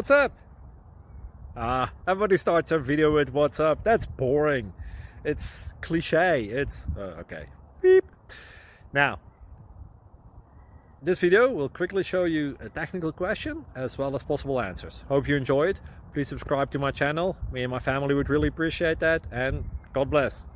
What's up? Everybody starts their video with what's up. That's boring. It's cliche. It's okay. Beep. Now, this video will quickly show you a technical question as well as possible answers. Hope you enjoy it. Please subscribe to my channel. Me and my family would really appreciate that, and God bless.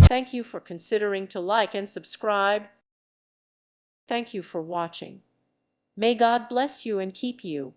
Thank you for considering to like and subscribe. Thank you for watching. May God bless you and keep you.